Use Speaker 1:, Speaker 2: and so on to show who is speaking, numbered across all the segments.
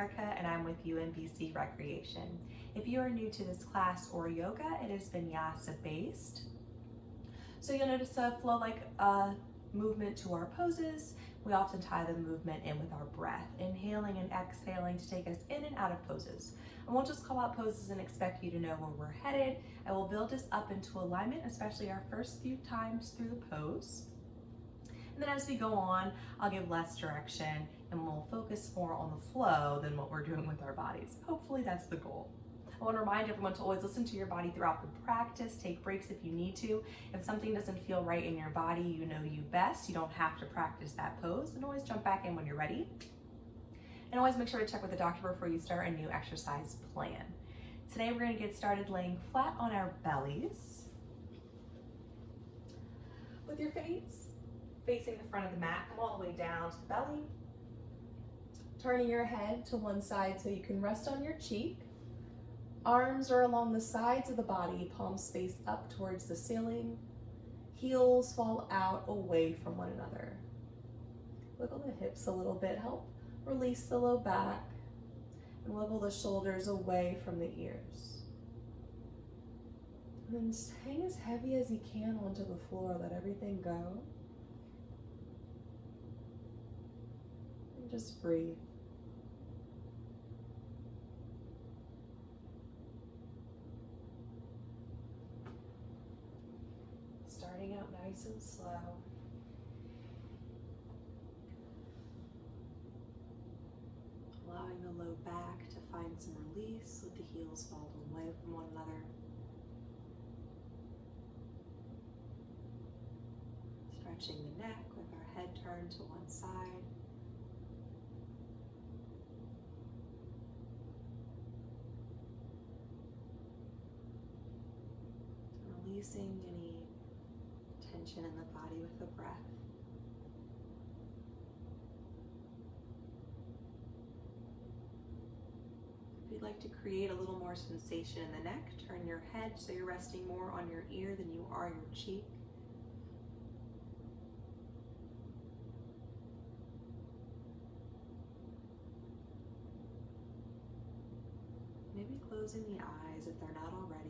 Speaker 1: Erica, and I'm with UMBC Recreation. If you are new to this class or yoga, it is Vinyasa based. So you'll notice a flow-like movement to our poses. We often tie the movement in with our breath, inhaling and exhaling to take us in and out of poses. I won't just call out poses and expect you to know where we're headed. I will build us up into alignment, especially our first few times through the pose. And then as we go on, I'll give less direction and we'll focus more on the flow than what we're doing with our bodies. Hopefully that's the goal. I want to remind everyone to always listen to your body throughout the practice. Take breaks if you need to. If something doesn't feel right in your body, you know you best. You don't have to practice that pose, and always jump back in when you're ready. And always make sure to check with the doctor before you start a new exercise plan. Today we're going to get started laying flat on our bellies with your face facing the front of the mat. Come all the way down to the belly. Turning your head to one side so you can rest on your cheek. Arms are along the sides of the body, palms face up towards the ceiling. Heels fall out away from one another. Wiggle the hips a little bit, help release the low back, and wiggle the shoulders away from the ears. And then just hang as heavy as you can onto the floor, let everything go. And just breathe. Starting out nice and slow. Allowing the low back to find some release with the heels falling away from one another. Stretching the neck with our head turned to one side. Releasing any tension in the body with the breath. If you'd like to create a little more sensation in the neck, turn your head so you're resting more on your ear than you are your cheek. Maybe closing the eyes if they're not already.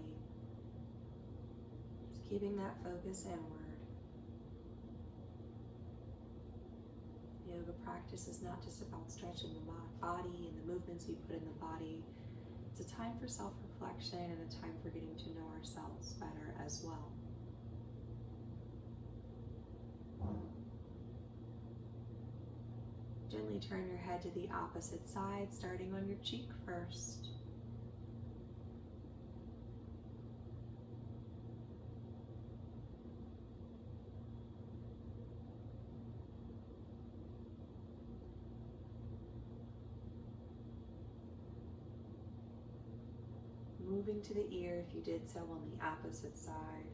Speaker 1: Keeping that focus inward. Yoga practice is not just about stretching the body and the movements we put in the body. It's a time for self-reflection and a time for getting to know ourselves better as well. Gently turn your head to the opposite side, starting on your cheek first. Moving to the ear if you did so on the opposite side.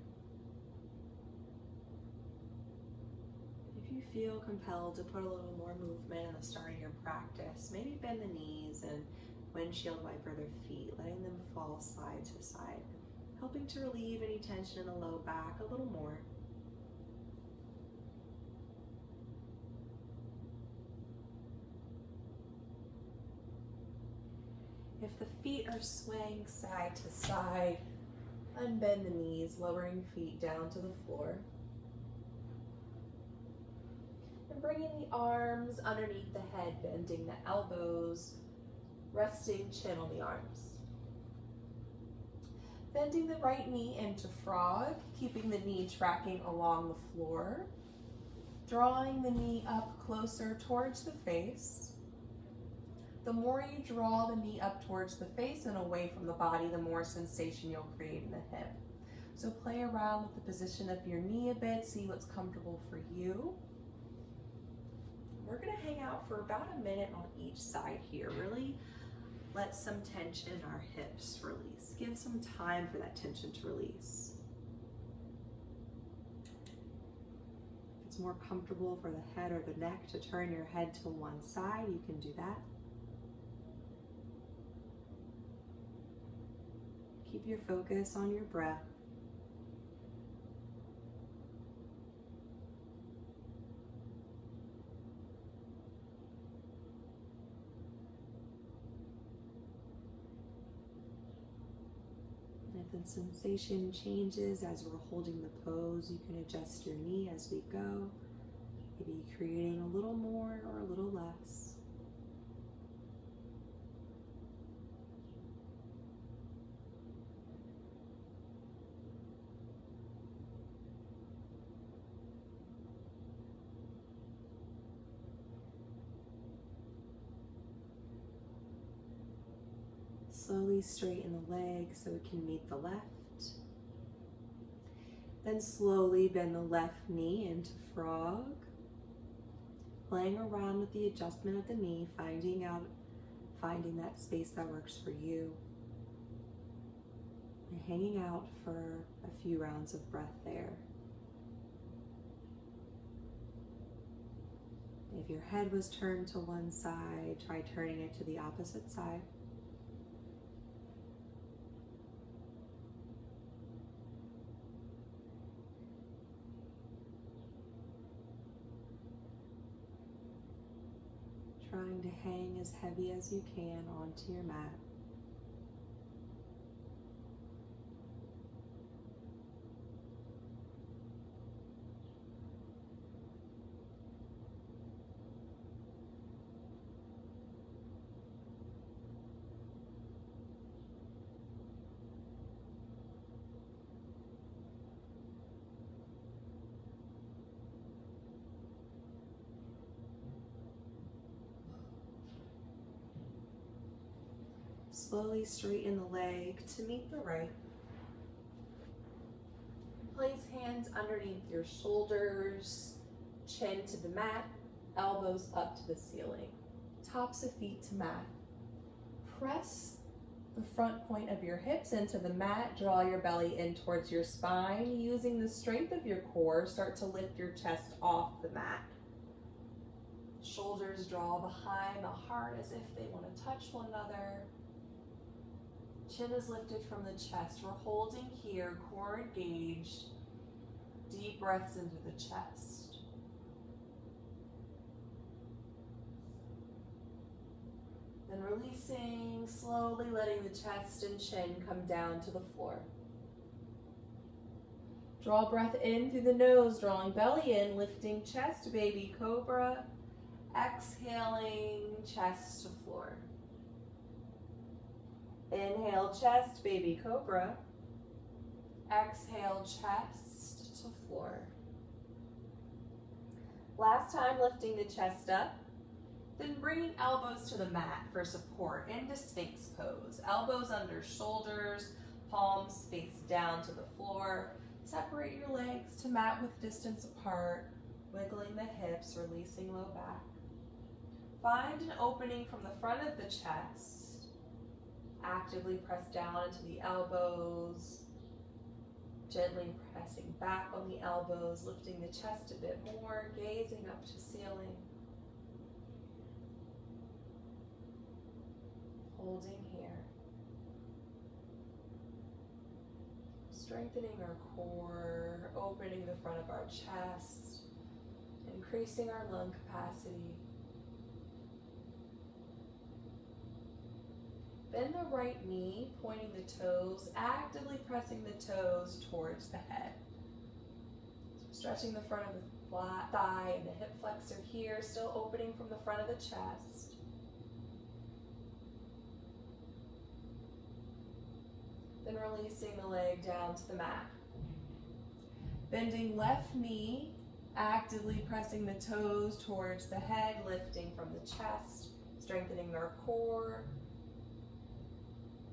Speaker 1: If you feel compelled to put a little more movement in the start of your practice, maybe bend the knees and windshield wiper their feet, letting them fall side to side, helping to relieve any tension in the low back a little more. If the feet are swaying side to side, unbend the knees, lowering feet down to the floor. And bringing the arms underneath the head, bending the elbows, resting chin on the arms. Bending the right knee into frog, keeping the knee tracking along the floor. Drawing the knee up closer towards the face. The more you draw the knee up towards the face and away from the body, the more sensation you'll create in the hip. So play around with the position of your knee a bit, see what's comfortable for you. We're gonna hang out for about a minute on each side here. Really let some tension in our hips release. Give some time for that tension to release. If it's more comfortable for the head or the neck to turn your head to one side, you can do that. Keep your focus on your breath. and sensation changes as we're holding the pose. You can adjust your knee as we go, maybe creating a little more or a little less. Slowly straighten the leg so it can meet the left. Then slowly bend the left knee into frog. Playing around with the adjustment of the knee, finding that space that works for you. And hanging out for a few rounds of breath there. If your head was turned to one side, try turning it to the opposite side. Trying to hang as heavy as you can onto your mat. Slowly straighten the leg to meet the right. Place hands underneath your shoulders, chin to the mat, elbows up to the ceiling. Tops of feet to mat. Press the front point of your hips into the mat. Draw your belly in towards your spine. Using the strength of your core, start to lift your chest off the mat. Shoulders draw behind the heart as if they want to touch one another. Chin is lifted from the chest. We're holding here, core engaged. Deep breaths into the chest. Then releasing, slowly letting the chest and chin come down to the floor. Draw breath in through the nose, drawing belly in, lifting chest, baby cobra. Exhaling, chest to floor. Inhale, chest, baby cobra. Exhale, chest to floor. Last time, lifting the chest up, then bringing elbows to the mat for support into Sphinx pose. Elbows under shoulders, palms face down to the floor. Separate your legs to mat with distance apart, wiggling the hips, releasing low back. Find an opening from the front of the chest. Actively press down into the elbows, gently pressing back on the elbows, lifting the chest a bit more, gazing up to ceiling. Holding here. Strengthening our core, opening the front of our chest, increasing our lung capacity. Bend the right knee, pointing the toes, actively pressing the toes towards the head. So stretching the front of the thigh and the hip flexor here, still opening from the front of the chest. Then releasing the leg down to the mat. Bending left knee, actively pressing the toes towards the head, lifting from the chest, strengthening our core.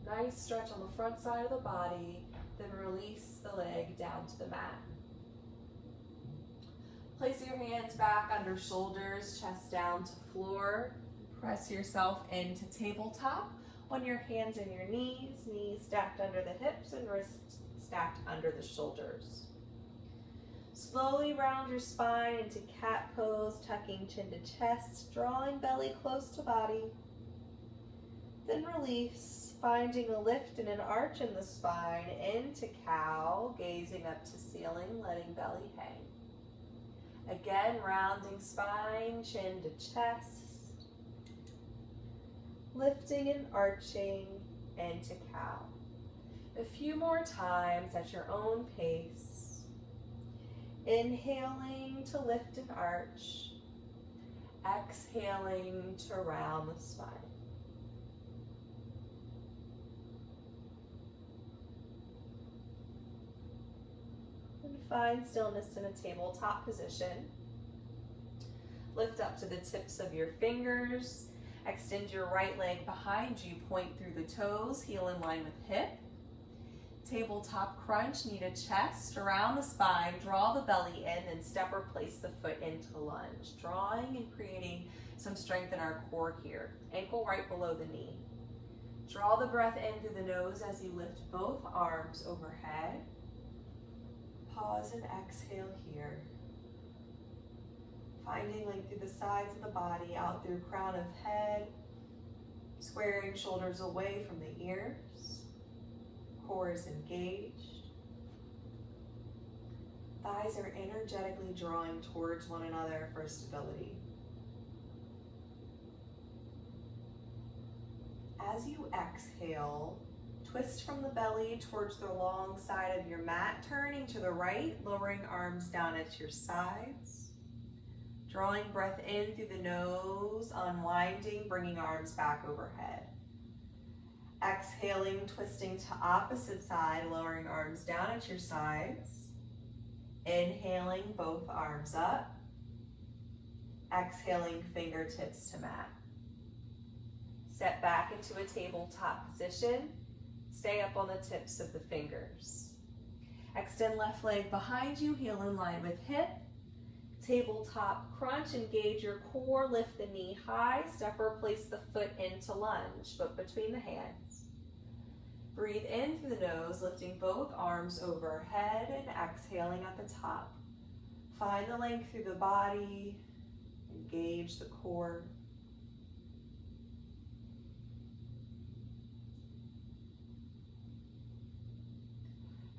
Speaker 1: Nice stretch on the front side of the body, then release the leg down to the mat. Place your hands back under shoulders, chest down to floor. Press yourself into tabletop on your hands and your knees stacked under the hips and wrists stacked under the shoulders. Slowly round your spine into cat pose, tucking chin to chest, drawing belly close to body. Then release, finding a lift and an arch in the spine into cow, gazing up to ceiling, letting belly hang. Again, rounding spine, chin to chest, lifting and arching into cow. A few more times at your own pace. Inhaling to lift and arch. Exhaling to round the spine. And find stillness in a tabletop position. Lift up to the tips of your fingers. Extend your right leg behind you, point through the toes, heel in line with hip. Tabletop crunch, knee to chest, around the spine, draw the belly in, and step or place the foot into lunge. Drawing and creating some strength in our core here. Ankle right below the knee. Draw the breath in through the nose as you lift both arms overhead. Pause and exhale here. Finding length through the sides of the body, out through crown of head, squaring shoulders away from the ears. Core is engaged. Thighs are energetically drawing towards one another for stability. As you exhale, twist from the belly towards the long side of your mat, turning to the right, lowering arms down at your sides. Drawing breath in through the nose, unwinding, bringing arms back overhead. Exhaling, twisting to opposite side, lowering arms down at your sides. Inhaling, both arms up. Exhaling, fingertips to mat. Step back into a tabletop position. Stay up on the tips of the fingers. Extend left leg behind you, heel in line with hip. Tabletop crunch, engage your core, lift the knee high, step or place the foot into lunge, foot between the hands. Breathe in through the nose, lifting both arms overhead and exhaling at the top. Find the length through the body, engage the core.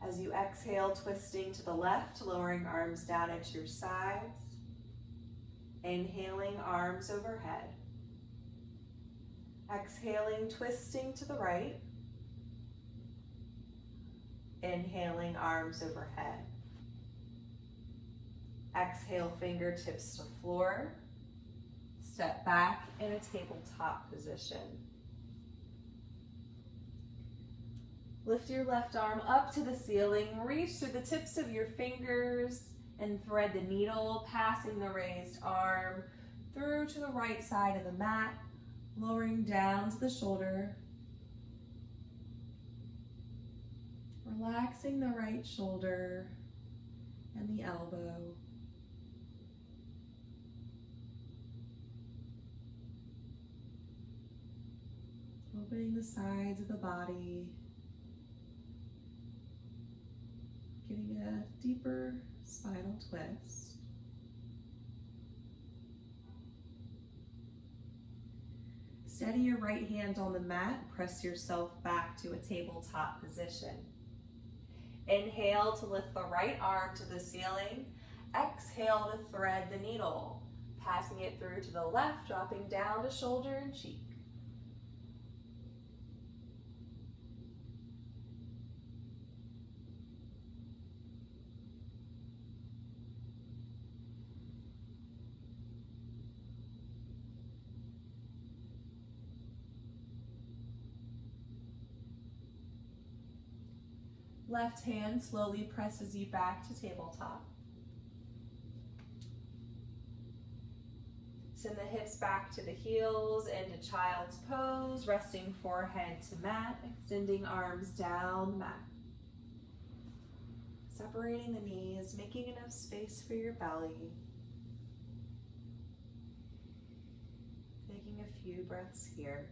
Speaker 1: As you exhale, twisting to the left, lowering arms down at your sides. Inhaling, arms overhead. Exhaling, twisting to the right. Inhaling, arms overhead. Exhale, fingertips to floor. Step back in a tabletop position. Lift your left arm up to the ceiling, reach through the tips of your fingers and thread the needle, passing the raised arm through to the right side of the mat, lowering down to the shoulder. Relaxing the right shoulder and the elbow. Opening the sides of the body. Getting a deeper spinal twist. Steady your right hand on the mat, press yourself back to a tabletop position. Inhale to lift the right arm to the ceiling. Exhale to thread the needle, passing it through to the left, dropping down to shoulder and cheek. Left hand slowly presses you back to tabletop. Send the hips back to the heels into child's pose, resting forehead to mat, extending arms down the mat. Separating the knees, making enough space for your belly. Taking a few breaths here.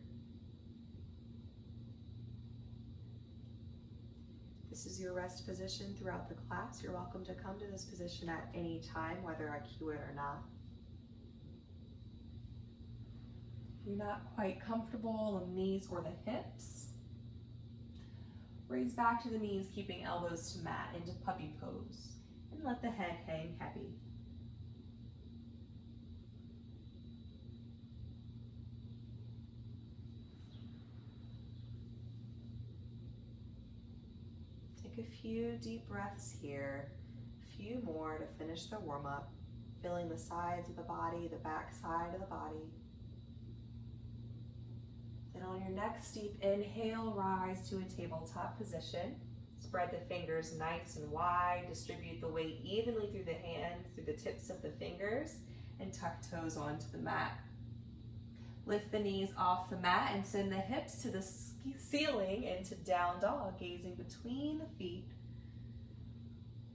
Speaker 1: This is your rest position throughout the class. You're welcome to come to this position at any time, whether I cue it or not. If you're not quite comfortable on the knees or the hips, raise back to the knees, keeping elbows to mat into puppy pose, and let the head hang heavy. Take a few deep breaths here, a few more to finish the warm-up, feeling the sides of the body, the back side of the body. Then on your next deep inhale, rise to a tabletop position. Spread the fingers nice and wide, distribute the weight evenly through the hands, through the tips of the fingers, and tuck toes onto the mat. Lift the knees off the mat and send the hips to the ceiling into down dog, gazing between the feet.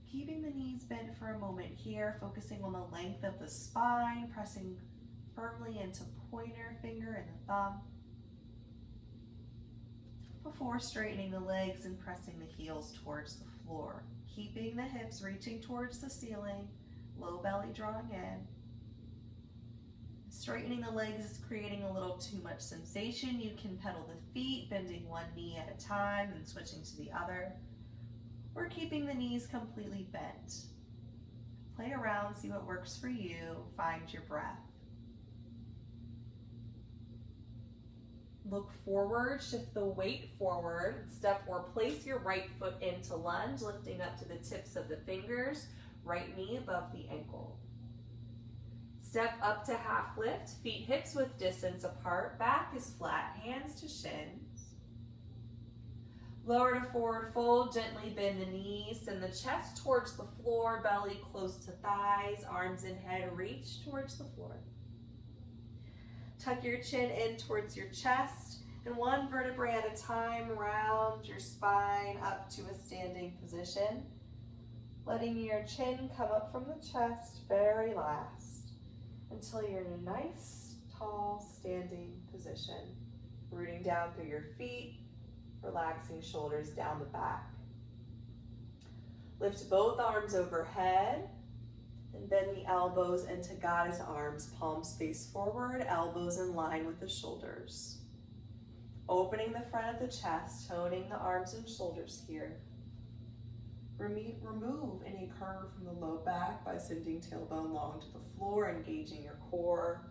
Speaker 1: Keeping the knees bent for a moment here, focusing on the length of the spine, pressing firmly into pointer finger and the thumb, before straightening the legs and pressing the heels towards the floor. Keeping the hips reaching towards the ceiling, low belly drawing in. Straightening the legs is creating a little too much sensation. You can pedal the feet, bending one knee at a time and switching to the other, or keeping the knees completely bent. Play around, see what works for you, find your breath. Look forward, shift the weight forward, step or place your right foot into lunge, lifting up to the tips of the fingers, right knee above the ankle. Step up to half lift, feet hips width distance apart, back is flat, hands to shins. Lower to forward fold, gently bend the knees, send the chest towards the floor, belly close to thighs, arms and head reach towards the floor. Tuck your chin in towards your chest, and one vertebrae at a time, round your spine up to a standing position. Letting your chin come up from the chest, very last, until you're in a nice, tall, standing position. Rooting down through your feet, relaxing shoulders down the back. Lift both arms overhead, and bend the elbows into goddess arms, palms face forward, elbows in line with the shoulders. Opening the front of the chest, toning the arms and shoulders here. Remove any curve from the low back by sending tailbone long to the floor, engaging your core,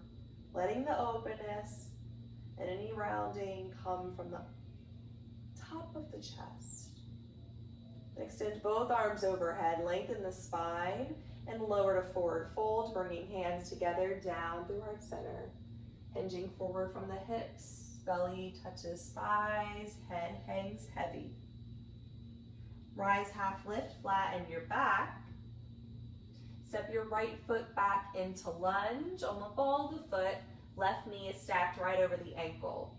Speaker 1: letting the openness and any rounding come from the top of the chest. Extend both arms overhead, lengthen the spine, and lower to forward fold, bringing hands together down through heart center. Hinging forward from the hips, belly touches thighs, head hangs heavy. Rise half lift, flatten your back. Step your right foot back into lunge. On the ball of the foot, left knee is stacked right over the ankle.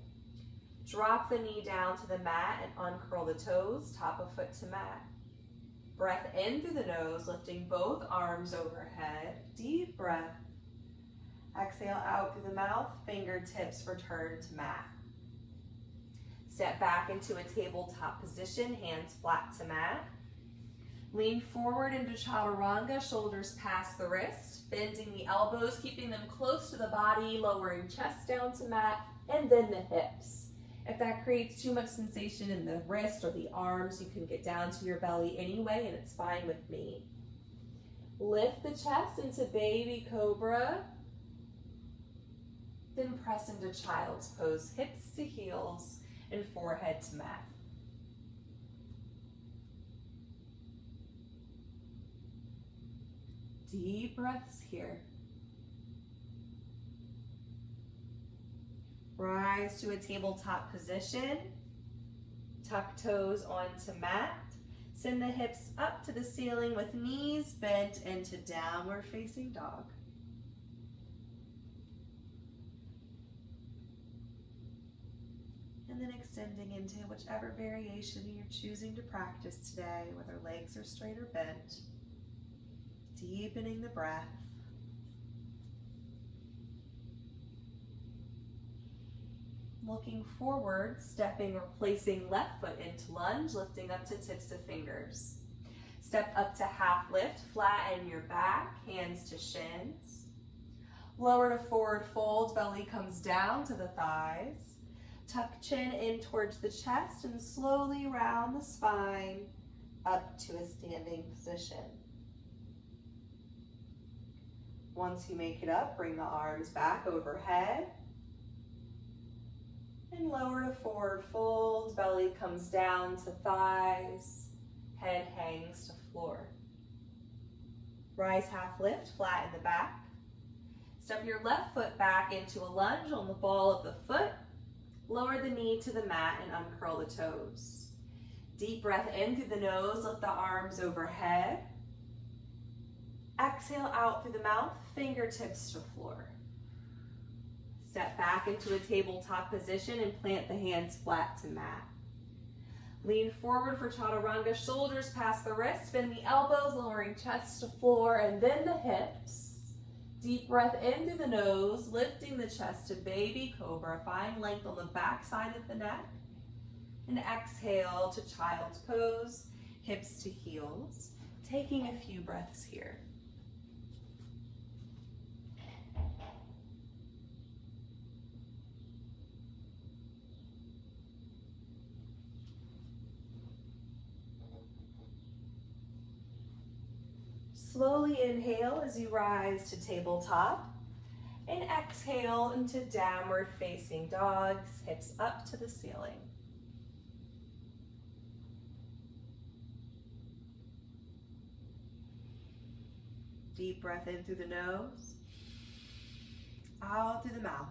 Speaker 1: Drop the knee down to the mat and uncurl the toes, top of foot to mat. Breath in through the nose, lifting both arms overhead. Deep breath. Exhale out through the mouth, fingertips return to mat. Step back into a tabletop position, hands flat to mat. Lean forward into chaturanga, shoulders past the wrist, bending the elbows, keeping them close to the body, lowering chest down to mat, and then the hips. If that creates too much sensation in the wrist or the arms, you can get down to your belly anyway, and it's fine with me. Lift the chest into baby cobra. Then press into child's pose, hips to heels and forehead to mat. Deep breaths here. Rise to a tabletop position. Tuck toes onto mat. Send the hips up to the ceiling with knees bent into downward facing dog. And then extending into whichever variation you're choosing to practice today, whether legs are straight or bent. Deepening the breath. Looking forward, stepping or placing left foot into lunge, lifting up to tips of fingers. Step up to half lift, flatten your back, hands to shins. Lower to forward fold, belly comes down to the thighs. Tuck chin in towards the chest and slowly round the spine up to a standing position. Once you make it up, bring the arms back overhead. And lower to forward fold, belly comes down to thighs, Head hangs to floor. Rise half lift, flatten the back. Step your left foot back into a lunge on the ball of the foot. Lower the knee to the mat and uncurl the toes. Deep breath in through the nose, lift the arms overhead. Exhale out through the mouth, fingertips to floor. Step back into a tabletop position and plant the hands flat to mat. Lean forward for chaturanga, shoulders past the wrists, bend the elbows, lowering chest to floor, and then the hips. Deep breath in through the nose, lifting the chest to baby cobra. Find length on the back side of the neck. And exhale to child's pose, hips to heels. Taking a few breaths here. Slowly inhale as you rise to tabletop, and exhale into downward facing dogs, hips up to the ceiling. Deep breath in through the nose, out through the mouth.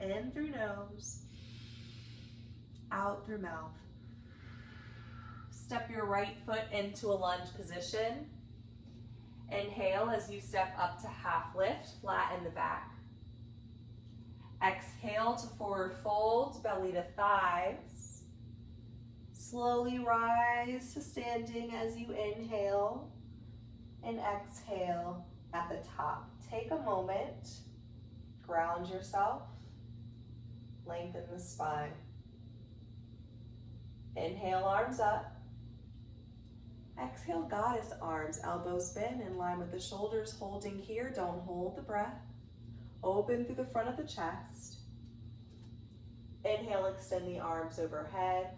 Speaker 1: In through nose, out through mouth. Step your right foot into a lunge position. Inhale as you step up to half lift, flatten the back. Exhale to forward fold, belly to thighs. Slowly rise to standing as you inhale and exhale at the top. Take a moment, ground yourself, lengthen the spine. Inhale, arms up. Exhale, goddess arms, elbows bend in line with the shoulders, holding here. Don't hold the breath. Open through the front of the chest. Inhale, extend the arms overhead.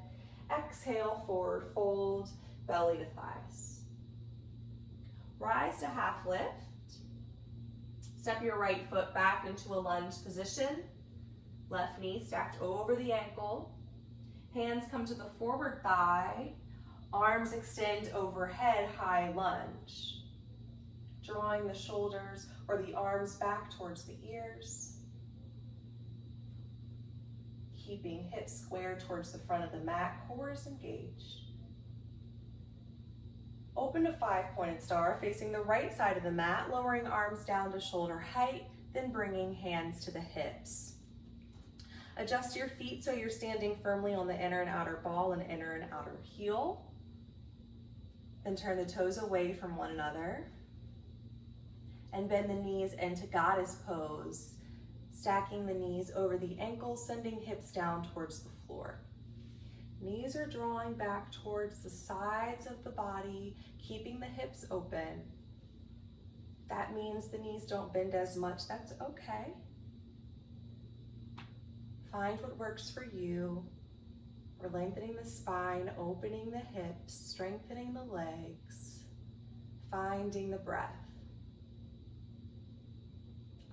Speaker 1: Exhale, forward fold, belly to thighs. Rise to half lift. Step your right foot back into a lunge position. Left knee stacked over the ankle. Hands come to the forward thigh. Arms extend overhead, high lunge. Drawing the shoulders or the arms back towards the ears. Keeping hips square towards the front of the mat, core is engaged. Open to five-pointed star, facing the right side of the mat, lowering arms down to shoulder height, then bringing hands to the hips. Adjust your feet so you're standing firmly on the inner and outer ball and inner and outer heel. Then turn the toes away from one another. And bend the knees into goddess pose, stacking the knees over the ankles, sending hips down towards the floor. Knees are drawing back towards the sides of the body, keeping the hips open. That means the knees don't bend as much. That's okay. Find what works for you. We're lengthening the spine, opening the hips, strengthening the legs, finding the breath.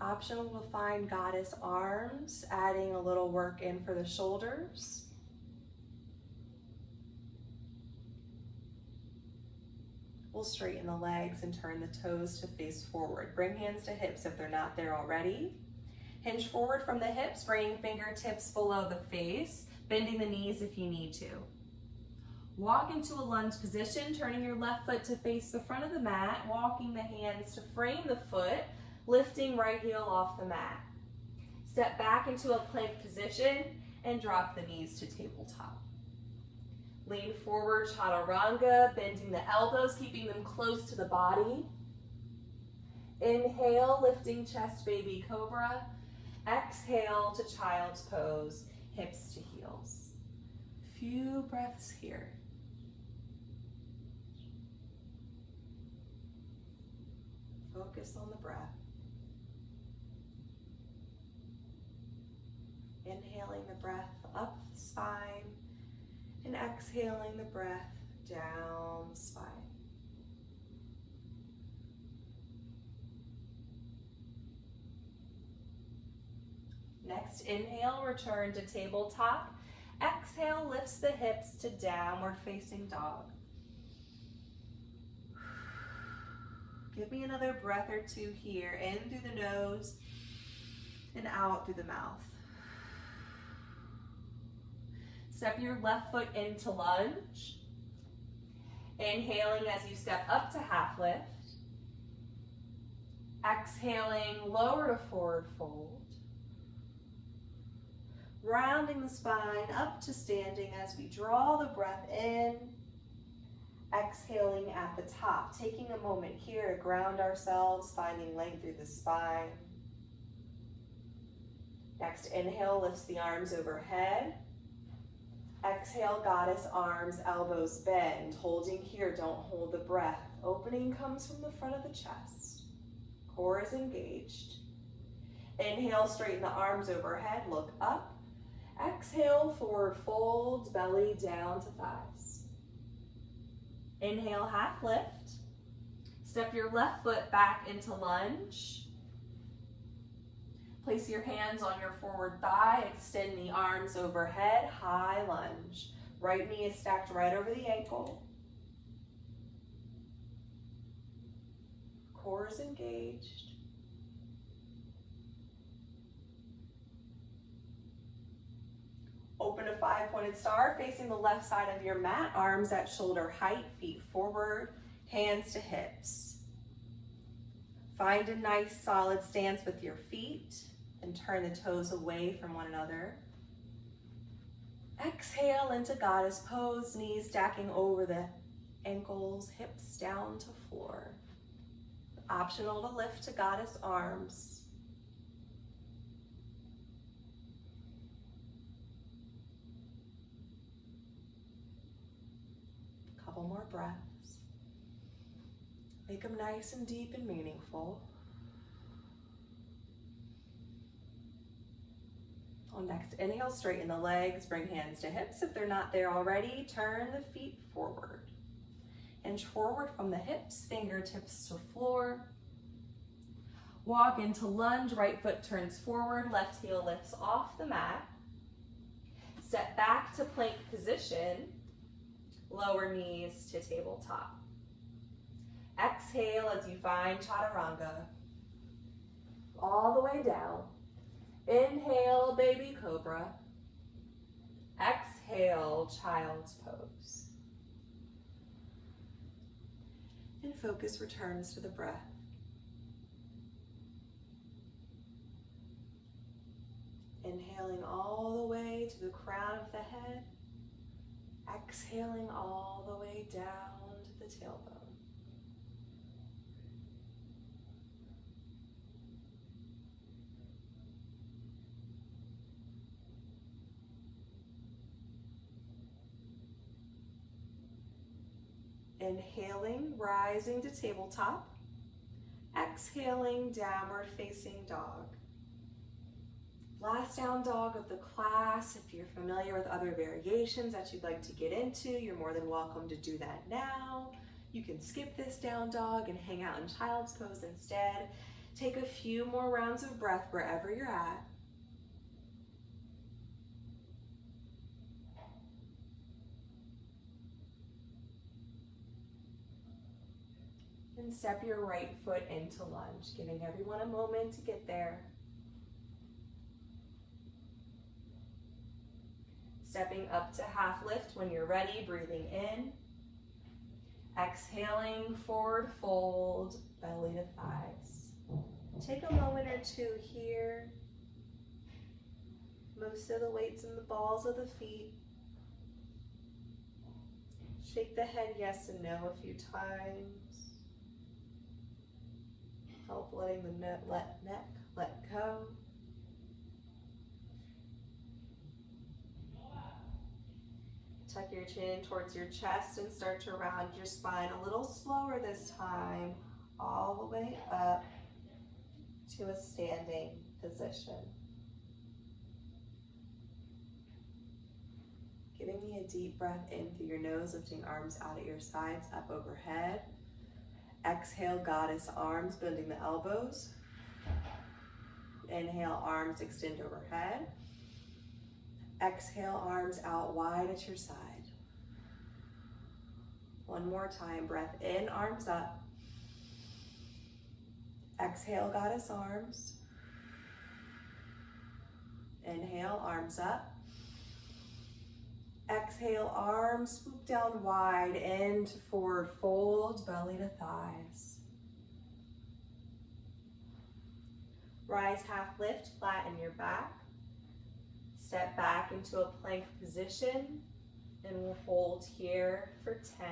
Speaker 1: Optional to find goddess arms, adding a little work in for the shoulders. We'll straighten the legs and turn the toes to face forward. Bring hands to hips if they're not there already. Hinge forward from the hips, bringing fingertips below the face, bending the knees if you need to. Walk into a lunge position, turning your left foot to face the front of the mat, walking the hands to frame the foot, lifting right heel off the mat. Step back into a plank position and drop the knees to tabletop. Lean forward, chaturanga, bending the elbows, keeping them close to the body. Inhale, lifting chest, baby cobra. Exhale to child's pose, hips to heels. Few breaths here. Focus on the breath. Inhaling the breath up the spine and exhaling the breath down the spine. Next, inhale, return to tabletop. Exhale, lifts the hips to downward facing dog. Give me another breath or two here. In through the nose and out through the mouth. Step your left foot into lunge. Inhaling as you step up to half lift. Exhaling, lower to forward fold. Rounding the spine up to standing as we draw the breath in. Exhaling at the top, taking a moment here to ground ourselves, finding length through the spine. Next inhale lifts the arms overhead. Exhale, goddess arms, elbows bend. Holding here, don't hold the breath. Opening comes from the front of the chest. Core is engaged. Inhale, straighten the arms overhead, look up. Exhale, forward fold, belly down to thighs. Inhale, half lift. Step your left foot back into lunge. Place your hands on your forward thigh, extend the arms overhead, high lunge. Right knee is stacked right over the ankle. Core is engaged. Open a 5-pointed star facing the left side of your mat, arms at shoulder height, feet forward, hands to hips. Find a nice solid stance with your feet and turn the toes away from one another. Exhale into goddess pose, knees stacking over the ankles, hips down to floor. Optional to lift to goddess arms. Couple more breaths. Make them nice and deep and meaningful. On next inhale, straighten the legs, bring hands to hips. If they're not there already, turn the feet forward. Inch forward from the hips, fingertips to floor. Walk into lunge, right foot turns forward, left heel lifts off the mat. Step back to plank position, lower knees to tabletop. Exhale as you find chaturanga. All the way down. Inhale, baby cobra. Exhale, child's pose. And focus returns to the breath. Inhaling all the way to the crown of the head. Exhaling all the way down to the tailbone. Inhaling, rising to tabletop. Exhaling, downward facing dog. Last down dog of the class. If you're familiar with other variations that you'd like to get into, you're more than welcome to do that now. You can skip this down dog and hang out in child's pose instead. Take a few more rounds of breath wherever you're at. And step your right foot into lunge, giving everyone a moment to get there. Stepping up to half lift when you're ready, breathing in. Exhaling, forward fold, belly to thighs. Take a moment or two here. Most of the weight's in the balls of the feet. Shake the head yes and no a few times. Help letting the neck let go. Tuck your chin towards your chest and start to round your spine a little slower this time, all the way up to a standing position. Giving me a deep breath in through your nose, lifting arms out at your sides, up overhead. Exhale, goddess arms, bending the elbows. Inhale, arms extend overhead. Exhale, arms out wide at your side. One more time, breath in, arms up. Exhale, goddess arms. Inhale, arms up. Exhale, arms swoop down wide into forward fold, belly to thighs. Rise, half lift, flatten your back. Step back into a plank position, and we'll hold here for 10,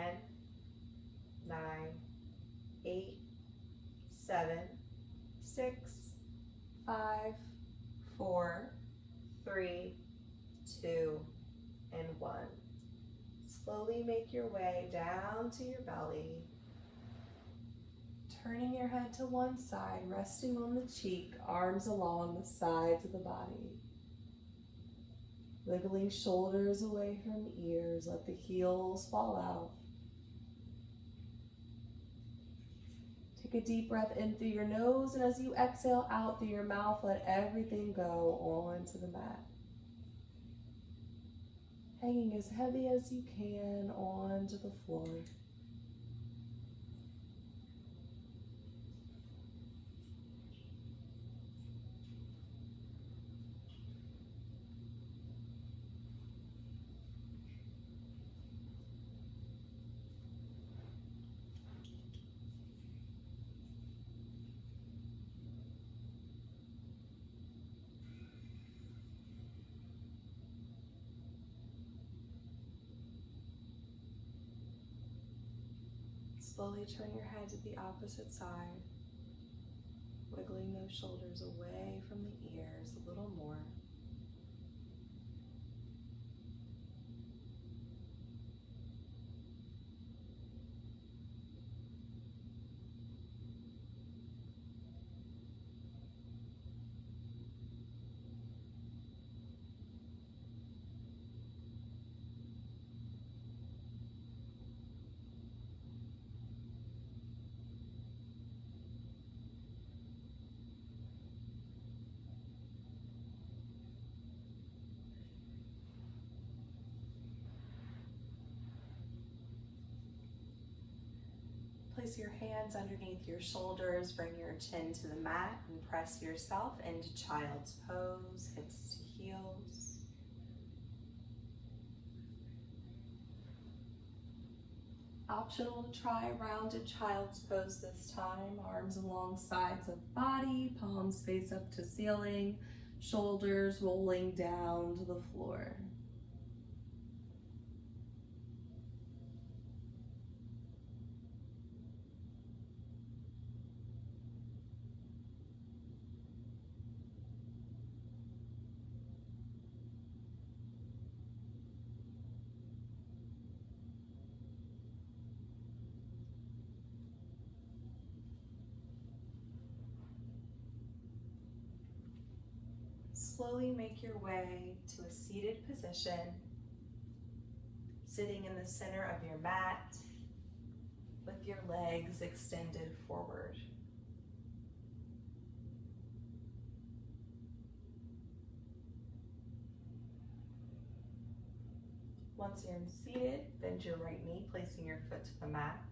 Speaker 1: 9, 8, 7, 6, 5, 4, 3, 2, and 1. Slowly make your way down to your belly. Turning your head to one side, resting on the cheek, arms along the sides of the body. Wiggling shoulders away from ears, let the heels fall out. Take a deep breath in through your nose, and as you exhale out through your mouth, let everything go onto the mat. Hanging as heavy as you can onto the floor. Slowly turn your head to the opposite side, wiggling those shoulders away from the ears a little more. Place your hands underneath your shoulders, bring your chin to the mat, and press yourself into child's pose, hips to heels. Optional to try rounded child's pose this time. Arms along sides of body, palms face up to ceiling, shoulders rolling down to the floor. Slowly make your way to a seated position, sitting in the center of your mat with your legs extended forward. Once you're seated, bend your right knee, placing your foot to the mat.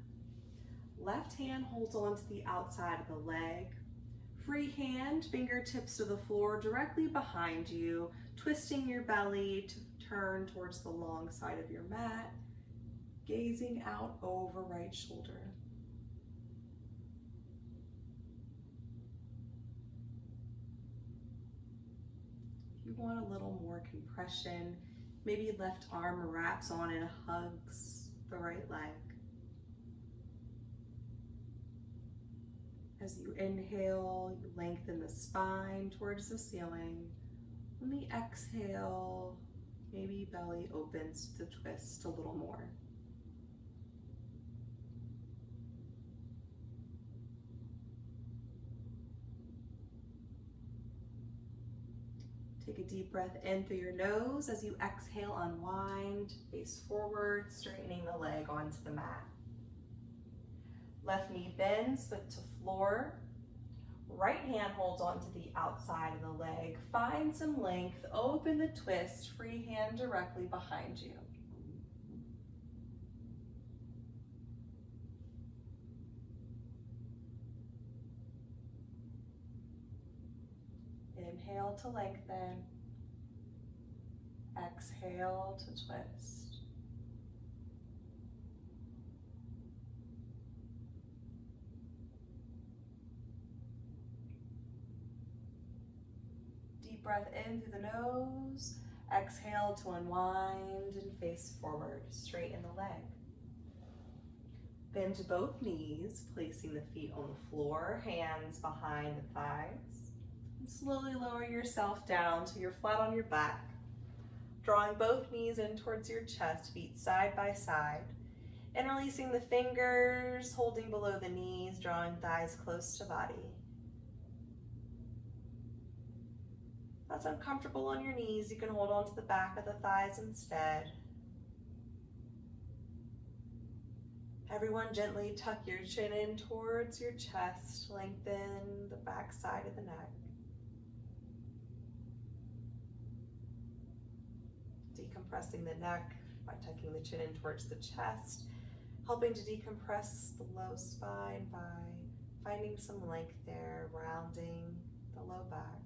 Speaker 1: Left hand holds onto the outside of the leg. Free hand, fingertips to the floor directly behind you, twisting your belly to turn towards the long side of your mat, gazing out over right shoulder. If you want a little more compression, maybe left arm wraps on and hugs the right leg. As you inhale, you lengthen the spine towards the ceiling. On the exhale, maybe belly opens to twist a little more. Take a deep breath in through your nose. As you exhale, unwind, face forward, straightening the leg onto the mat. Left knee bends, foot to floor. Right hand holds onto the outside of the leg. Find some length, open the twist, free hand directly behind you. Inhale to lengthen. Exhale to twist. Deep breath in through the nose. Exhale to unwind and face forward, straighten the leg. Bend both knees, placing the feet on the floor, hands behind the thighs. And slowly lower yourself down till you're flat on your back. Drawing both knees in towards your chest, feet side by side. And releasing the fingers, holding below the knees, drawing thighs close to body. If that's uncomfortable on your knees, you can hold on to the back of the thighs instead. Everyone gently tuck your chin in towards your chest, lengthen the back side of the neck. Decompressing the neck by tucking the chin in towards the chest, helping to decompress the low spine by finding some length there, rounding the low back.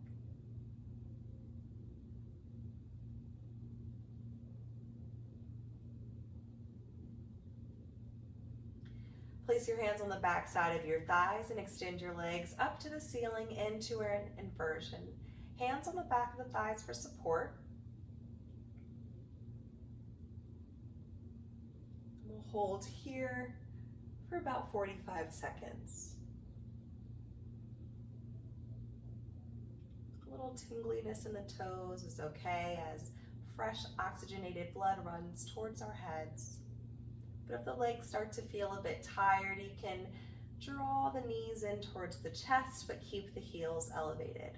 Speaker 1: Place your hands on the back side of your thighs and extend your legs up to the ceiling into an inversion. Hands on the back of the thighs for support. We'll hold here for about 45 seconds. A little tingliness in the toes is okay as fresh oxygenated blood runs towards our heads. But if the legs start to feel a bit tired, you can draw the knees in towards the chest, but keep the heels elevated.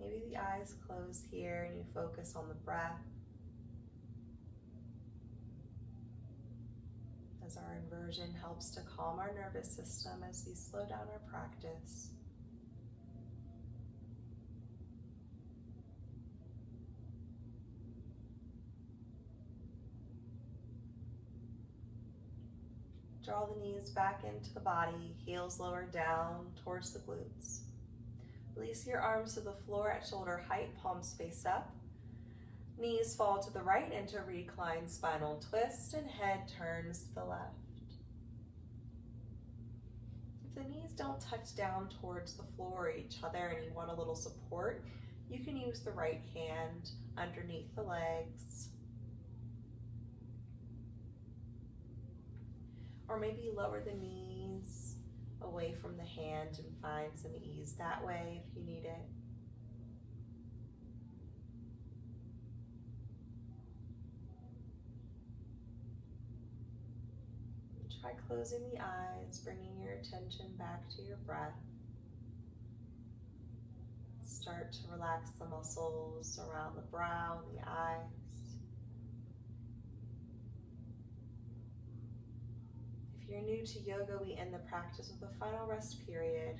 Speaker 1: Maybe the eyes close here and you focus on the breath. As our inversion helps to calm our nervous system as we slow down our practice. Draw the knees back into the body, heels lower down towards the glutes. Release your arms to the floor at shoulder height, palms face up. Knees fall to the right into reclined spinal twist and head turns to the left. If the knees don't touch down towards the floor or each other and you want a little support, you can use the right hand underneath the legs. Or maybe lower the knees away from the hand and find some ease that way if you need it. And try closing the eyes, bringing your attention back to your breath. Start to relax the muscles around the brow and the eyes. If you're new to yoga, we end the practice with a final rest period.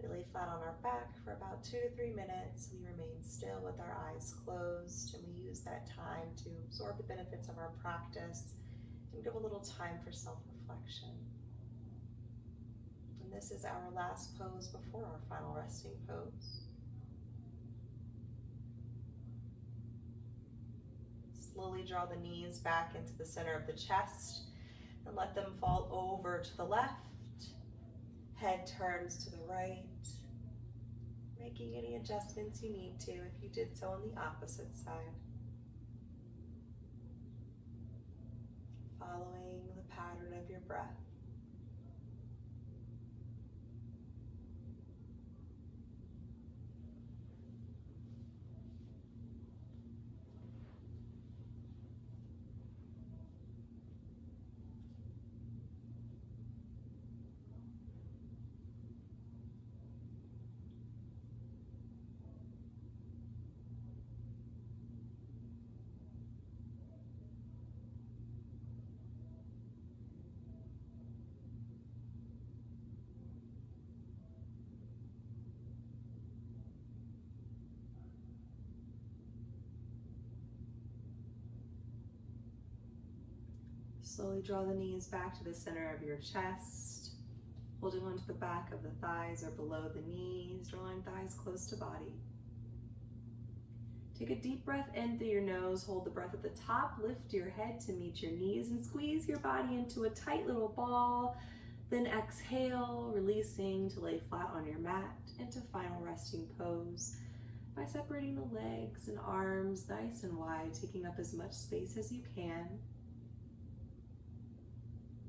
Speaker 1: We lay flat on our back for about 2 to 3 minutes. We remain still with our eyes closed, and we use that time to absorb the benefits of our practice and give a little time for self-reflection. And this is our last pose before our final resting pose. Slowly draw the knees back into the center of the chest and let them fall over to the left. Head turns to the right, making any adjustments you need to if you did so on the opposite side. Following the pattern of your breath. Slowly draw the knees back to the center of your chest, holding onto the back of the thighs or below the knees, drawing thighs close to body. Take a deep breath in through your nose, hold the breath at the top, lift your head to meet your knees and squeeze your body into a tight little ball. Then exhale, releasing to lay flat on your mat into final resting pose by separating the legs and arms nice and wide, taking up as much space as you can.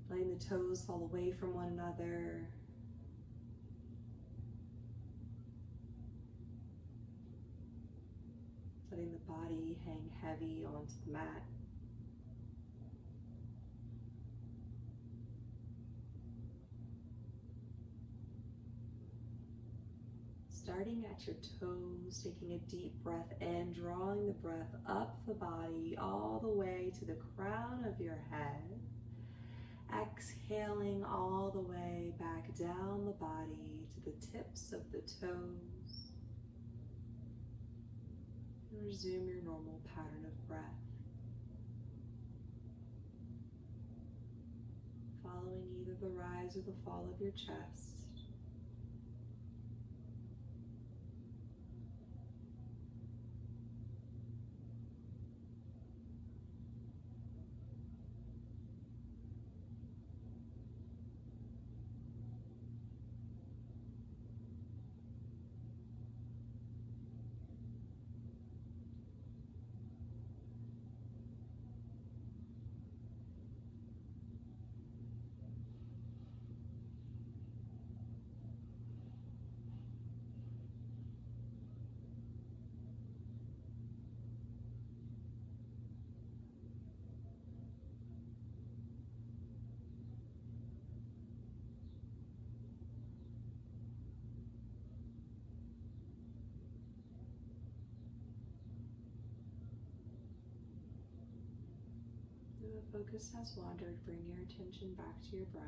Speaker 1: Letting the toes fall away from one another. Letting the body hang heavy onto the mat. Starting at your toes, taking a deep breath in, drawing the breath up the body all the way to the crown of your head. Exhaling all the way back down the body to the tips of the toes. And resume your normal pattern of breath. Following either the rise or the fall of your chest. If the focus has wandered, bring your attention back to your breath.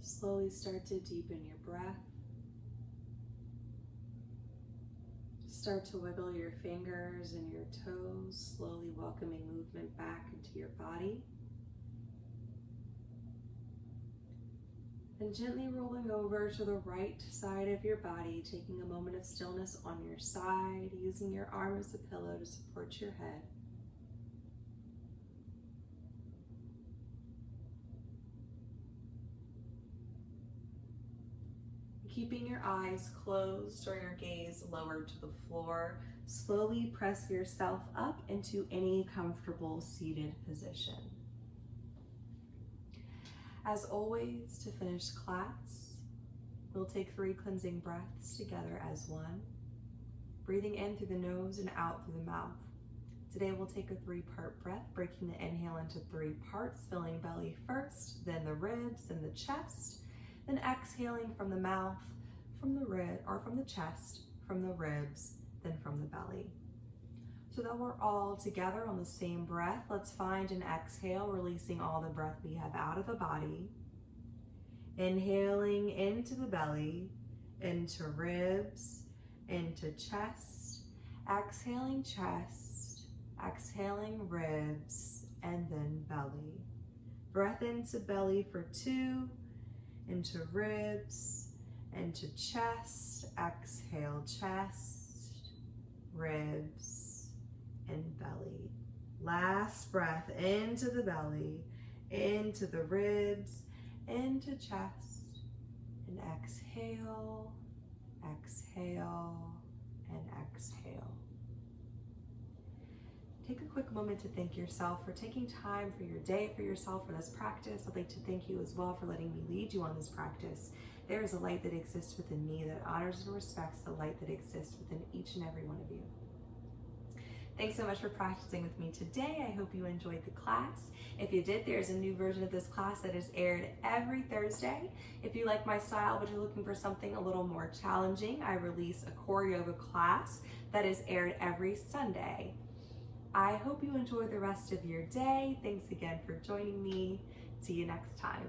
Speaker 1: Slowly start to deepen your breath. Start to wiggle your fingers and your toes, slowly welcoming movement back into your body. And gently rolling over to the right side of your body, taking a moment of stillness on your side, using your arm as a pillow to support your head. Keeping your eyes closed or your gaze lowered to the floor, slowly press yourself up into any comfortable seated position. As always, to finish class, we'll take 3 cleansing breaths together as one, breathing in through the nose and out through the mouth. Today we'll take a 3-part breath, breaking the inhale into 3 parts, filling belly first, then the ribs, then the chest, then exhaling from the mouth, from the rib, or from the chest, from the ribs, then from the belly. So that we're all together on the same breath, let's find an exhale, releasing all the breath we have out of the body. Inhaling into the belly, into ribs, into chest, exhaling chest, exhaling ribs, and then belly. Breath into belly for 2, into ribs, into chest, exhale chest, ribs, and belly. Last breath into the belly, into the ribs, into chest, and exhale, exhale, and exhale. take a quick moment to thank yourself for taking time for your day, for yourself, for this practice. I'd like to thank you as well for letting me lead you on this practice. There is a light that exists within me that honors and respects the light that exists within each and every one of you. Thanks so much for practicing with me today. I hope you enjoyed the class. If you did, there's a new version of this class that is aired every Thursday. If you like my style, but you're looking for something a little more challenging, I release a core yoga class that is aired every Sunday. I hope you enjoy the rest of your day. Thanks again for joining me. See you next time.